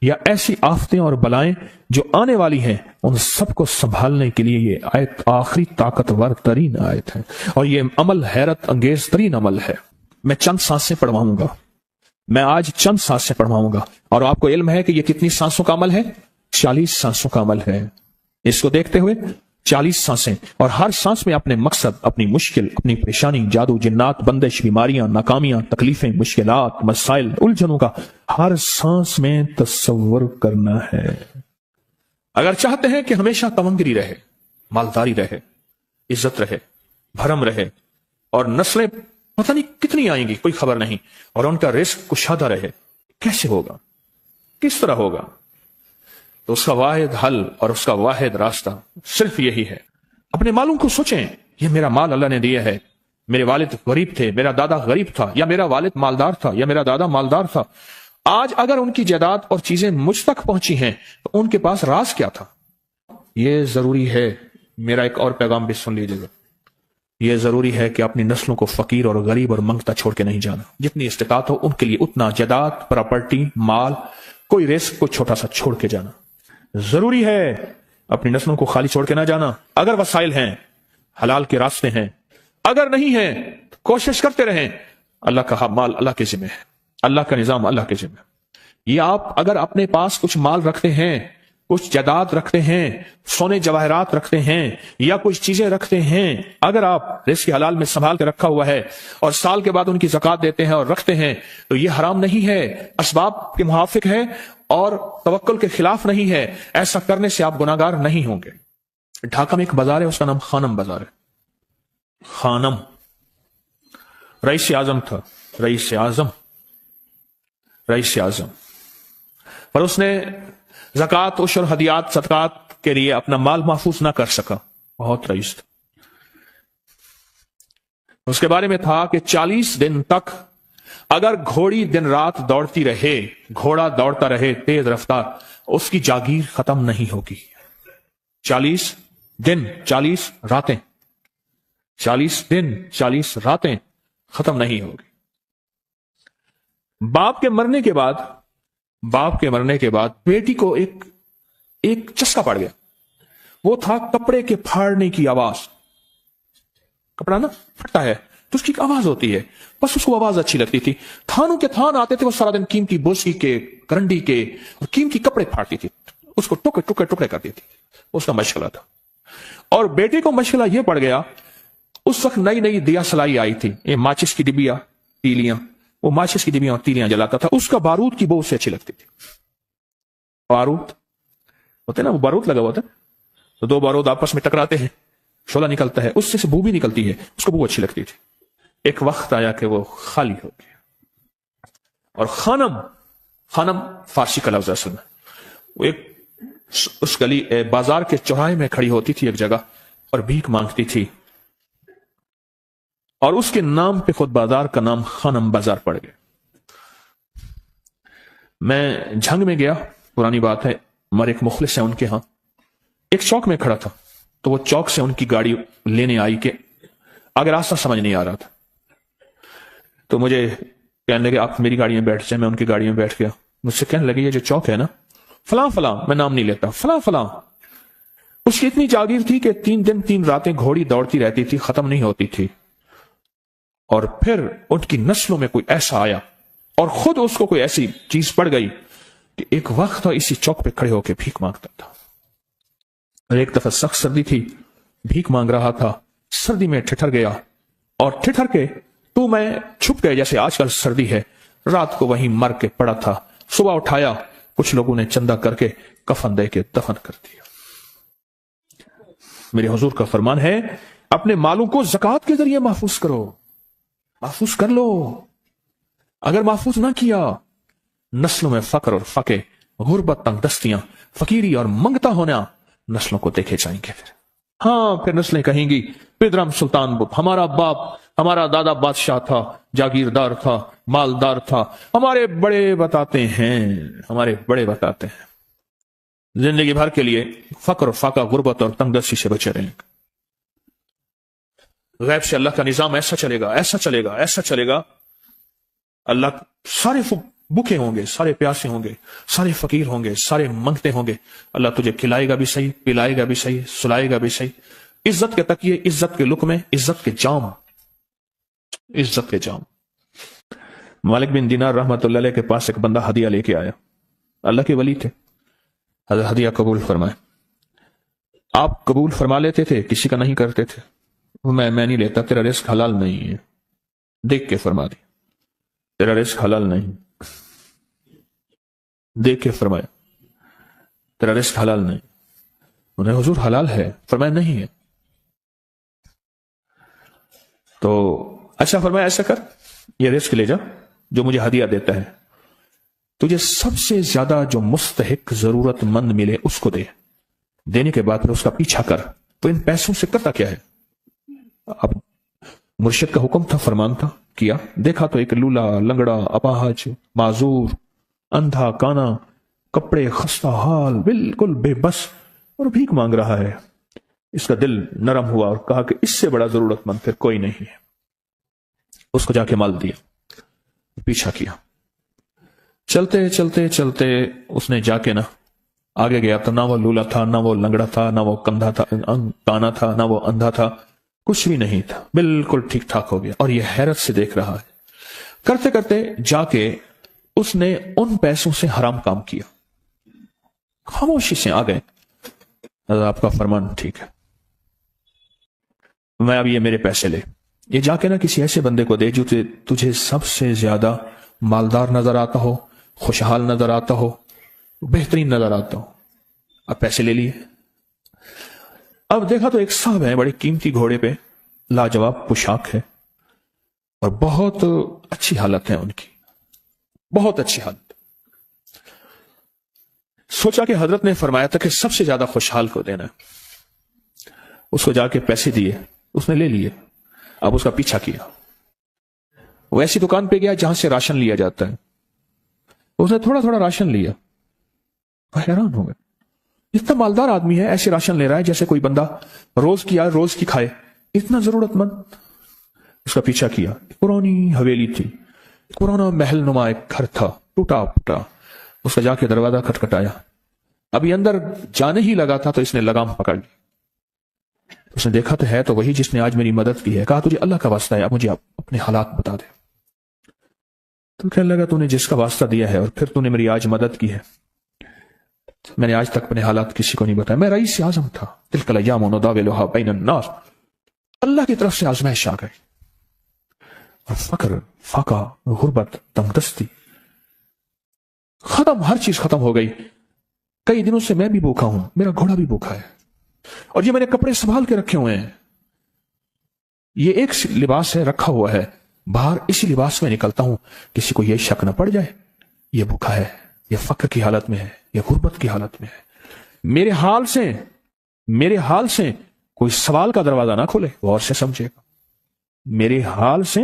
یا ایسی آفتیں اور بلائیں جو آنے والی ہیں، ان سب کو سنبھالنے کے لیے یہ آیت آخری طاقتور ترین آیت ہے، اور یہ عمل حیرت انگیز ترین عمل ہے۔ میں چند سانسیں پڑھواؤں گا، میں آج چند سانسیں پڑھواؤں گا، اور آپ کو علم ہے کہ یہ کتنی سانسوں کا عمل ہے؟ 40 سانسوں کا عمل ہے۔ اس کو دیکھتے ہوئے 40 سانسیں، اور ہر سانس میں اپنے مقصد، اپنی مشکل، اپنی پریشانی، جادو، جنات، بندش، بیماریاں، ناکامیاں، تکلیفیں، مشکلات، مسائل، الجھنوں کا ہر سانس میں تصور کرنا ہے۔ اگر چاہتے ہیں کہ ہمیشہ تمنگری رہے، مالداری رہے، عزت رہے، بھرم رہے، اور نسلیں پتہ نہیں کتنی آئیں گی کوئی خبر نہیں، اور ان کا رزق کشادہ رہے، کیسے ہوگا؟ کس طرح ہوگا؟ تو اس کا واحد حل اور اس کا واحد راستہ صرف یہی ہے۔ اپنے مالوں کو سوچیں، یہ میرا مال اللہ نے دیا ہے، میرے والد غریب تھے، میرا دادا غریب تھا، یا میرا والد مالدار تھا، یا میرا دادا مالدار تھا، آج اگر ان کی جائیداد اور چیزیں مجھ تک پہنچی ہیں تو ان کے پاس راز کیا تھا؟ یہ ضروری ہے، میرا ایک اور پیغام بھی سن لیجیے گا، یہ ضروری ہے کہ اپنی نسلوں کو فقیر اور غریب اور منگتا چھوڑ کے نہیں جانا۔ جتنی استطاعت ہو ان کے لیے اتنا جائیداد، پراپرٹی، مال، کوئی رزق کو چھوٹا سا چھوڑ کے جانا ضروری ہے۔ اپنی نسلوں کو خالی چھوڑ کے نہ جانا۔ اگر وسائل ہیں، حلال کے راستے ہیں، اگر نہیں ہیں تو کوشش کرتے رہیں۔ اللہ کا مال اللہ کے ذمہ ہے، اللہ کا نظام اللہ کے ذمہ ہے۔ یہ آپ اگر اپنے پاس کچھ مال رکھتے ہیں، کچھ جائیداد رکھتے ہیں، سونے جواہرات رکھتے ہیں، یا کچھ چیزیں رکھتے ہیں، اگر آپ رزق حلال میں سنبھال کے رکھا ہوا ہے اور سال کے بعد ان کی زکات دیتے ہیں اور رکھتے ہیں تو یہ حرام نہیں ہے، اسباب کے موافق ہے اور توکل کے خلاف نہیں ہے۔ ایسا کرنے سے آپ گناہگار نہیں ہوں گے۔ ڈھاکہ میں ایک بازار ہے، اس کا نام خانم بازار ہے۔ خانم رئیس اعظم تھا، رئیس اعظم، پر اس نے زکات، عشر، ہدیات، صدقات کے لیے اپنا مال محفوظ نہ کر سکا، بہت رئیس تھا۔ اس کے بارے میں تھا کہ 40 دن تک اگر گھوڑی دن رات دوڑتی رہے، گھوڑا دوڑتا رہے تیز رفتار، اس کی جاگیر ختم نہیں ہوگی۔ 40 دن 40 راتیں، 40 دن 40 راتیں ختم نہیں ہوگی۔ باپ کے مرنے کے بعد بیٹی کو ایک چسکا پڑ گیا، وہ تھا کپڑے کے پھاڑنے کی آواز۔ کپڑا نا پھٹتا ہے تو اس کی ایک آواز ہوتی ہے، بس اس کو آواز اچھی لگتی تھی۔ تھانوں کے تھان آتے تھے، وہ سارا دن قیمتی بوسی کے، کرنڈی کے اور قیمتی کپڑے پھاڑتی تھی، اس کو ٹکڑے کر دیتی تھی، اس کا مشغلہ تھا۔ اور بیٹے کو مشغلہ یہ پڑ گیا، اس وقت نئی دیا سلائی آئی تھی، یہ ماچس کی ڈبیا، تیلیاں، وہ ماچس کی ڈبیاں اور تیلیاں جلاتا تھا، اس کا بارود کی بو اسے اچھی لگتی تھی۔ بارود ہوتے نا، وہ بارود لگا ہوا تھا، تو دو بارود آپس میں ٹکراتے ہیں، شعلہ نکلتا ہے، اس سے بو بھی نکلتی ہے، اس کو بو اچھی لگتی تھی۔ ایک وقت آیا کہ وہ خالی ہو گیا، اور خانم فارسی کا لفظ ہے اصل میں، وہ ایک اس گلی بازار کے چوراہے میں کھڑی ہوتی تھی ایک جگہ اور بھیک مانگتی تھی، اور اس کے نام پہ خود بازار کا نام خانم بازار پڑ گیا۔ میں جھنگ میں گیا، پرانی بات ہے، ہمارے ایک مخلص ہے ان کے ہاں، ایک چوک میں کھڑا تھا، تو وہ چوک سے ان کی گاڑی لینے آئی کہ آگے راستہ سمجھ نہیں آ رہا تھا، تو مجھے کہنے لگے آپ میری گاڑی میں بیٹھ جائیں۔ میں ان کی گاڑی میں بیٹھ گیا، مجھ سے کہنے لگے یہ جو چوک ہے نا، فلاں فلاں، میں نام نہیں لیتا، فلاں فلاں، اس کی اتنی جاگیر تھی کہ 3 دن 3 راتیں گھوڑی دوڑتی رہتی تھی، ختم نہیں ہوتی تھی۔ اور پھر ان کی نسلوں میں کوئی ایسا آیا اور خود اس کو کوئی ایسی چیز پڑ گئی کہ ایک وقت اسی چوک پہ کھڑے ہو کے بھیک مانگتا تھا۔ اور ایک دفعہ سخت سردی تھی، بھیک مانگ رہا تھا، سردی میں ٹھٹر گیا، اور ٹھٹر کے تو میں چھپ گئے، جیسے آج کل سردی ہے، رات کو وہیں مر کے پڑا تھا۔ صبح اٹھایا، کچھ لوگوں نے چندہ کر کے کفن دے کے دفن کر دیا۔ میرے حضور کا فرمان ہے، اپنے مالوں کو زکات کے ذریعے محفوظ کرو، محفوظ کر لو۔ اگر محفوظ نہ کیا، نسلوں میں فقر اور فقے، غربت، تنگ دستیاں، فقیری اور منگتا ہونا نسلوں کو دیکھے جائیں گے۔ پھر نسلیں کہیں گی پدرم سلطان بت، ہمارا باپ، ہمارا دادا بادشاہ تھا، جاگیردار تھا، مالدار تھا، ہمارے بڑے بتاتے ہیں زندگی بھر کے لیے فقر اور فاقہ، غربت اور تنگ دستی سے بچے رہیں گے۔ غیب سے اللہ کا نظام ایسا چلے گا، ایسا چلے گا، ایسا چلے گا، اللہ سارے بھوکے ہوں گے، سارے پیاسے ہوں گے، سارے فقیر ہوں گے، سارے منگتے ہوں گے، اللہ تجھے کھلائے گا بھی صحیح، پلائے گا بھی صحیح، سلائے گا بھی صحیح۔ عزت کے تکیے، عزت کے لقمے، عزت کے جام، عزت کے جام۔ مالک بن دینار رحمت اللہ علیہ کے پاس ایک بندہ ہدیہ لے کے آیا، اللہ کے ولی تھے، حضرت ہدیہ قبول فرمائے۔ آپ قبول فرما لیتے تھے، کسی کا نہیں کرتے تھے؟ میں نہیں لیتا، تیرا رزق حلال نہیں ہے، دیکھ کے فرما دی، تیرا رزق حلال نہیں، دیکھ کے فرمایا تیرا رزق حلال نہیں۔ انہیں حضور حلال ہے، فرمایا نہیں ہے۔ تو اچھا فرمایا ایسا کر، یہ رزق لے جا جو مجھے ہدیہ دیتا ہے، تجھے سب سے زیادہ جو مستحق ضرورت مند ملے اس کو دے، دینے کے بعد پھر اس کا پیچھا کر۔ تو ان پیسوں سے کرتا کیا ہے؟ اب مرشد کا حکم تھا، فرمان تھا، کیا۔ دیکھا تو ایک لولا، لنگڑا، اپاہج، معذور، اندھا کانا، کپڑے خستہ حال، بالکل بے بس، اور بھیک مانگ رہا ہے۔ اس کا دل نرم ہوا اور کہا کہ اس سے بڑا ضرورت مند پھر کوئی نہیں ہے۔ اس کو جا کے مال دیا، پیچھا کیا۔ چلتے چلتے چلتے اس نے جا کے آگے گیا تو نہ وہ لولا تھا، نہ وہ لنگڑا تھا، نہ وہ کندھا تھا، کانا تھا، نہ وہ اندھا تھا، کچھ بھی نہیں تھا، بالکل ٹھیک ٹھاک ہو گیا۔ اور یہ حیرت سے دیکھ رہا ہے۔ کرتے کرتے جا کے اس نے ان پیسوں سے حرام کام کیا، خاموشی سے آ گئے، آپ کا فرمان ٹھیک ہے، میں اب یہ میرے پیسے لے، یہ جا کے کسی ایسے بندے کو دے جو تجھے سب سے زیادہ مالدار نظر آتا ہو، خوشحال نظر آتا ہو، بہترین نظر آتا ہو۔ اب پیسے لے لیے۔ اب دیکھا تو ایک صاحب ہے، بڑی قیمتی گھوڑے پہ، لاجواب پوشاک ہے، اور بہت اچھی حالت ہے ان کی، بہت اچھی حالت۔ سوچا کہ حضرت نے فرمایا تھا کہ سب سے زیادہ خوشحال کو دینا ہے۔ اس کو جا کے پیسے دیے، اس نے لے لیے۔ اب اس کا پیچھا کیا، وہ ایسی دکان پہ گیا جہاں سے راشن لیا جاتا ہے، اس نے تھوڑا تھوڑا راشن لیا، حیران ہو گیا، اتنا مالدار آدمی ہے، ایسے راشن لے رہا ہے جیسے کوئی بندہ روز کی کھائے، اتنا ضرورت مند۔ اس کا پیچھا کیا، پرانی حویلی تھی، پرانا محل نما ایک گھر تھا، ٹوٹا پھوٹا۔ اس کا جا کے دروازہ کھٹکھٹایا، ابھی اندر جانے ہی لگا تھا تو اس نے لگام پکڑ لی۔ اس نے دیکھا تو ہے تو وہی جس نے آج میری مدد کی ہے، کہا تجھے اللہ کا واسطہ ہے، اب مجھے اپنے حالات بتا دے۔ تو کہنے لگا تو نے جس کا واسطہ دیا ہے اور پھر تو نے میری آج مدد کی ہے، میں نے آج تک اپنے حالات کسی کو نہیں بتایا، میں رئیس اعظم تھا، تلک الایام نداولها بین الناس، اللہ کی طرف سے آزمائش آ گئی، اور فقر، فاقہ، غربت، تنگدستی ختم، ہر چیز ختم ہو گئی۔ کئی دنوں سے میں بھی بھوکا ہوں، میرا گھوڑا بھی بھوکا ہے، اور یہ میں نے کپڑے سنبھال کے رکھے ہوئے ہیں، یہ ایک لباس ہے رکھا ہوا ہے، باہر اسی لباس میں نکلتا ہوں، کسی کو یہ شک نہ پڑ جائے یہ بھوکا ہے، یہ فقر کی حالت میں ہے، یہ غربت کی حالت میں ہے۔ میرے حال سے کوئی سوال کا دروازہ نہ کھولے، غور سے سمجھے گا، میرے حال سے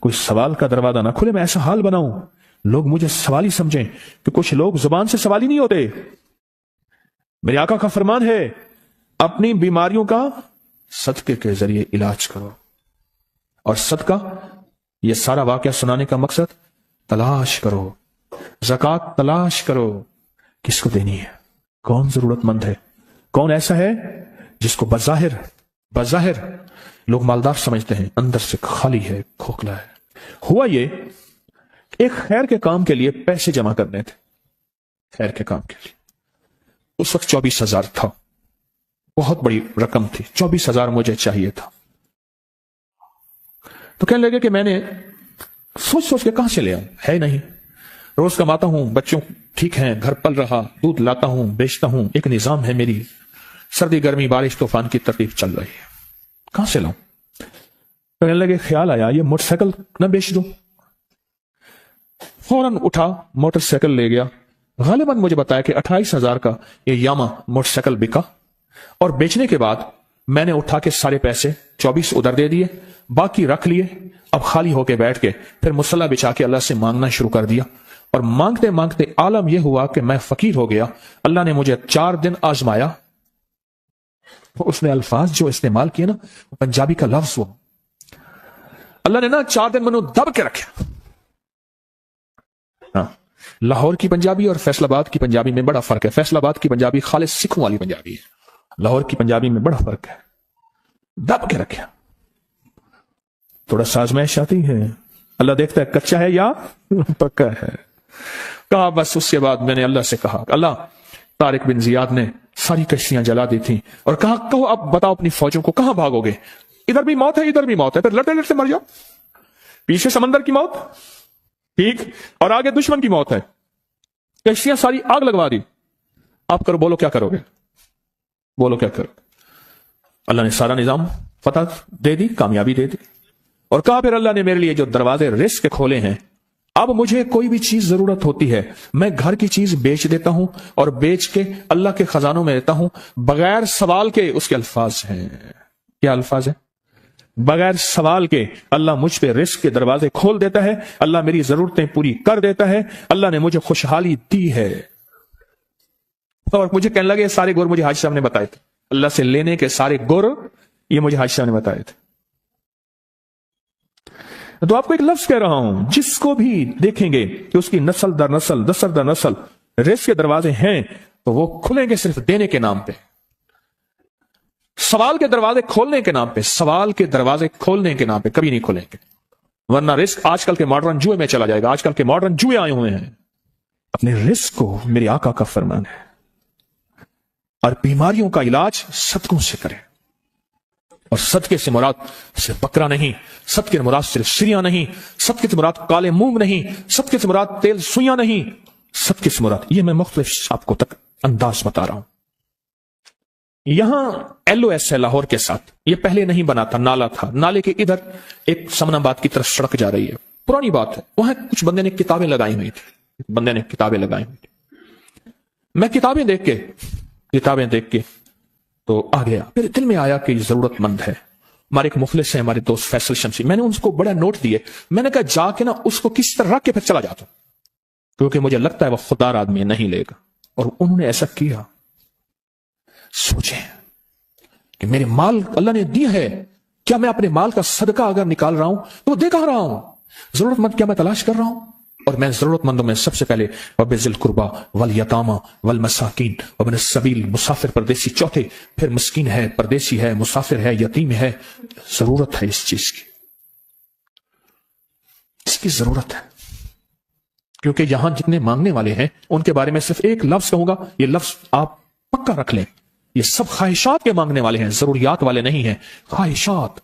کوئی سوال کا دروازہ نہ کھولے، میں ایسا حال بناؤں لوگ مجھے سوالی سمجھیں، کہ کچھ لوگ زبان سے سوالی نہیں ہوتے۔ میرے آقا کا فرمان ہے، اپنی بیماریوں کا صدقے کے ذریعے علاج کرو، اور صدقہ، یہ سارا واقعہ سنانے کا مقصد، تلاش کرو، زکوٰۃ تلاش کرو، کس کو دینی ہے، کون ضرورت مند ہے، کون ایسا ہے جس کو بظاہر لوگ مالدار سمجھتے ہیں، اندر سے خالی ہے، کھوکھلا ہے۔ ہوا یہ، ایک خیر کے کام کے لیے پیسے جمع کرنے تھے، خیر کے کام کے لیے، اس وقت 24,000 تھا، بہت بڑی رقم تھی، 24,000 مجھے چاہیے تھا۔ تو کہنے لگے کہ میں نے سوچ کے کہاں سے لے آؤں، ہے نہیں، روز کماتا ہوں، بچوں ٹھیک ہیں، گھر پل رہا، دودھ لاتا ہوں، بیچتا ہوں، ایک نظام ہے میری، سردی گرمی بارش طوفان کی ترتیب چل رہی ہے، کہاں سے لاؤں؟ کہنے لگے خیال آیا یہ موٹر سائیکل نہ بیچ دوں۔ فوراً اٹھا، موٹر سائیکل لے گیا، غالباً مجھے بتایا کہ 28,000 کا یہ یاما موٹر سائیکل بکا، اور بیچنے کے بعد میں نے اٹھا کے سارے پیسے 24 ادھر دے دیے، باقی رکھ لیے، اب خالی ہو کے بیٹھ کے پھر مصلا بچھا کے اللہ سے مانگنا شروع کر دیا، اور مانگتے مانگتے عالم یہ ہوا کہ میں فقیر ہو گیا۔ اللہ نے مجھے 4 دن آزمایا۔ اس نے الفاظ جو استعمال کیے پنجابی کا لفظ، وہ اللہ نے 4 دن منو دب کے رکھا، ہاں، لاہور کی پنجابی اور فیصل آباد کی پنجابی میں بڑا فرق ہے. فیصل آباد کی پنجابی خالص سکھوں والی پنجابی ہے، لاہور کی پنجابی میں بڑا فرق ہے. دب کے رکھا، تھوڑا سا آزمائش آتی ہے، اللہ دیکھتا ہے کچا ہے یا پکا ہے. کہا بس اس کے بعد میں نے اللہ سے کہا، اللہ طارق بن زیاد نے ساری کشتیاں جلا دی تھیں، اور کہا کہو اب بتاؤ اپنی فوجوں کو کہاں بھاگو گے؟ ادھر بھی موت ہے ادھر بھی موت ہے، پھر لڑتے لڑتے مر جاؤ. پیچھے سمندر کی موت ٹھیک، اور آگے دشمن کی موت ہے. کشتیاں ساری آگ لگوا دی، آپ کرو، بولو کیا کرو گے؟ بولو کیا کرو؟ اللہ نے سارا نظام فتح دے دی، کامیابی دے دی. اور کہا پھر اللہ نے میرے لیے جو دروازے رزق کے کھولے ہیں، اب مجھے کوئی بھی چیز ضرورت ہوتی ہے میں گھر کی چیز بیچ دیتا ہوں، اور بیچ کے اللہ کے خزانوں میں دیتا ہوں بغیر سوال کے. اس کے الفاظ ہیں، کیا الفاظ ہیں؟ بغیر سوال کے اللہ مجھ پہ رزق کے دروازے کھول دیتا ہے، اللہ میری ضرورتیں پوری کر دیتا ہے، اللہ نے مجھے خوشحالی دی ہے. اور مجھے کہنے لگے سارے گر مجھے حاجی صاحب نے بتائے تھے، اللہ سے لینے کے سارے گر یہ مجھے حاجی صاحب نے بتائے تھے. تو آپ کو ایک لفظ کہہ رہا ہوں، جس کو بھی دیکھیں گے کہ اس کی نسل در نسل نسل در نسل رزق کے دروازے ہیں، تو وہ کھلیں گے صرف دینے کے نام پہ، سوال کے دروازے کھولنے کے نام پہ. سوال کے دروازے کھولنے کے نام پہ کبھی نہیں کھولیں گے، ورنہ رزق آج کل کے ماڈرن جوئے میں چلا جائے گا. آج کل کے ماڈرن جوئے آئے ہوئے ہیں. اپنے رزق کو میرے آقا کا فرمان ہے، اور بیماریوں کا علاج صدقوں سے کریں. اور صدقے سے مراد صرف بکرا نہیں، صدقے سے مراد صرف سریاں نہیں، صدقے سے مراد کالے مونگ نہیں، صدقے سے مراد تیل سوئیاں نہیں، صدقے سے مراد یہ میں مختلف آپ کو تک انداز بتا رہا ہوں. یہاں ایل او ایس ہے لاہور کے ساتھ، یہ پہلے نہیں بنا تھا، نالا تھا، نالے کے ادھر ایک سمن آباد کی طرف سڑک جا رہی ہے، پرانی بات ہے. وہاں کچھ بندے نے کتابیں لگائی ہوئی تھی، میں کتابیں دیکھ کے تو آ گیا. پھر دل میں آیا کہ یہ ضرورت مند ہے. ہمارے ایک مخلص ہیں، ہمارے دوست فیصل شمسی، میں نے ان کو بڑا نوٹ دیے. میں نے کہا جا کے نا اس کو کس طرح رکھ کے پھر چلا جاتا ہوں، کیونکہ مجھے لگتا ہے وہ خوددار آدمی نہیں لے گا. اور انہوں نے ایسا کیا. سوچیں کہ میرے مال اللہ نے دیا ہے، کیا میں اپنے مال کا صدقہ اگر نکال رہا ہوں تو وہ دے کہاں رہا ہوں؟ ضرورت مند کیا میں تلاش کر رہا ہوں؟ اور میں ضرورت مندوں میں سب سے پہلے وبذل القربا والیتاما والمساکین وابن السبیل، مسافر پردیسی چوتھے، پھر مسکین ہے، پردیسی ہے، مسافر ہے، یتیم ہے. ضرورت ہے اس چیز کی، اس کی ضرورت ہے. کیونکہ یہاں جتنے مانگنے والے ہیں ان کے بارے میں صرف ایک لفظ کہوں گا، یہ لفظ آپ پکا رکھ لیں، یہ سب خواہشات کے مانگنے والے ہیں، ضروریات والے نہیں ہیں. خواہشات،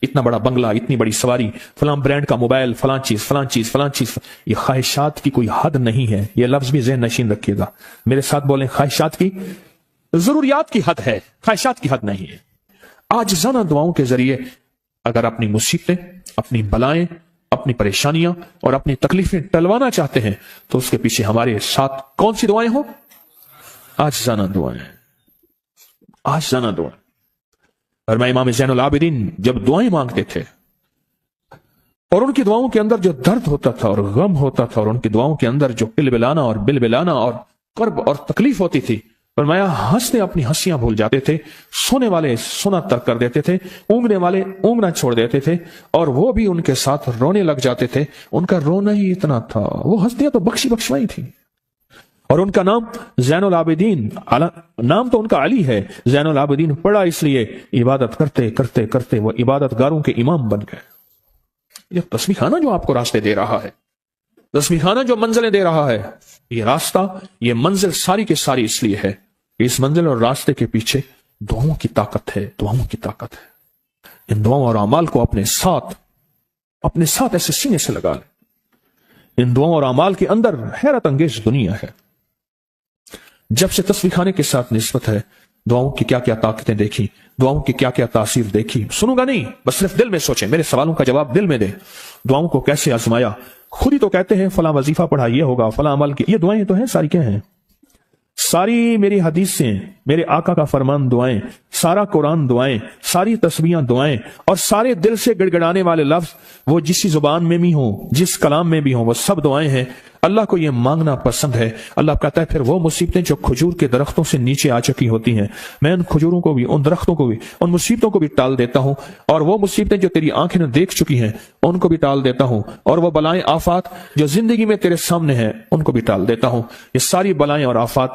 اتنا بڑا بنگلہ، اتنی بڑی سواری، فلاں برانڈ کا موبائل، فلاں چیز، یہ خواہشات کی کوئی حد نہیں ہے. یہ لفظ بھی ذہن نشین رکھیے گا، میرے ساتھ بولیں، خواہشات کی، ضروریات کی حد ہے، خواہشات کی حد نہیں ہے. آج زنہ دعاؤں کے ذریعے اگر اپنی مصیبتیں، اپنی بلائیں، اپنی پریشانیاں اور اپنی تکلیفیں ٹلوانا چاہتے ہیں تو اس کے پیچھے ہمارے ساتھ کون سی دعائیں ہوں؟ آج زنہ دعائیں، آج زنہ دعائیں. اور میں امام زین العابدین جب دعائیں مانگتے تھے اور ان کی دعاؤں کے اندر جو درد ہوتا تھا اور غم ہوتا تھا، اور ان کی دعاؤں کے اندر جو بلبلانا اور بلبلانا اور کرب اور تکلیف ہوتی تھی، فرمایا ہنستے اپنی ہنسیاں بھول جاتے تھے، سونے والے سونا ترک کر دیتے تھے، اونگنے والے اونگنا چھوڑ دیتے تھے، اور وہ بھی ان کے ساتھ رونے لگ جاتے تھے. ان کا رونا ہی اتنا تھا، وہ ہنسیاں تو بخشوائی تھی. اور ان کا نام زین العابدین، نام تو ان کا علی ہے، زین العابدین پڑا اس لیے عبادت کرتے کرتے کرتے وہ عبادت گاروں کے امام بن گئے. یہ تسبیح خانہ جو آپ کو راستے دے رہا ہے، تسبیح خانہ جو منزلیں دے رہا ہے، یہ راستہ، یہ منزل ساری کے ساری اس لیے ہے کہ اس منزل اور راستے کے پیچھے دعاؤں کی طاقت ہے، دعاؤں کی طاقت ہے. ان دعاؤں اور اعمال کو اپنے ساتھ ایسے سینے سے لگا لیں. ان دعاؤں اور اعمال کے اندر حیرت انگیز دنیا ہے. جب سے تسبیح خانے کے ساتھ نسبت ہے، دعاؤں کی کیا کیا طاقتیں دیکھی، دعاؤں کی کیا کیا تاثیر دیکھی. سنوں گا نہیں، بس صرف دل میں سوچیں، میرے سوالوں کا جواب دل میں دیں. دعاؤں کو کیسے آزمایا. خود ہی تو کہتے ہیں فلاں وظیفہ پڑھا یہ ہوگا، فلاں عمل کی، یہ دعائیں تو ہیں، ساری کیا ہیں؟ ساری میری حدیث سے، میرے آقا کا فرمان دعائیں، سارا قرآن دعائیں، ساری تسبیحاں دعائیں اور سارے دل سے گڑگڑانے والے لفظ وہ جس زبان میں بھی ہوں، جس کلام میں بھی ہوں، وہ سب دعائیں ہیں۔ اللہ کو یہ مانگنا پسند ہے۔ اللہ کہتا ہے پھر وہ مصیبتیں جو کھجور کے درختوں سے نیچے آ چکی ہوتی ہیں، میں ان کھجوروں کو بھی، ان درختوں کو بھی، ان مصیبتوں کو بھی ٹال دیتا ہوں، اور وہ مصیبتیں جو تیری آنکھیں نے دیکھ چکی ہیں ان کو بھی ٹال دیتا ہوں، اور وہ بلائیں آفات جو زندگی میں تیرے سامنے ہیں ان کو بھی ٹال دیتا ہوں۔ یہ ساری بلائیں اور آفات